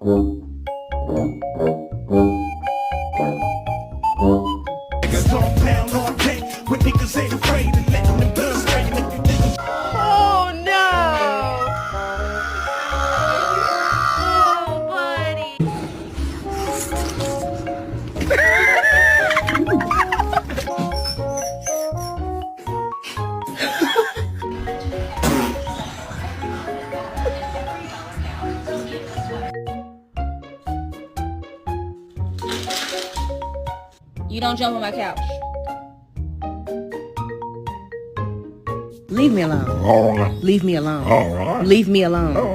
Niggas don't pound all day when niggas ain't afraid to let them blood spray. And if you think Oh no! Oh, buddy. You don't jump on my couch. Leave me alone. All right. Leave me alone. All right. Leave me alone. All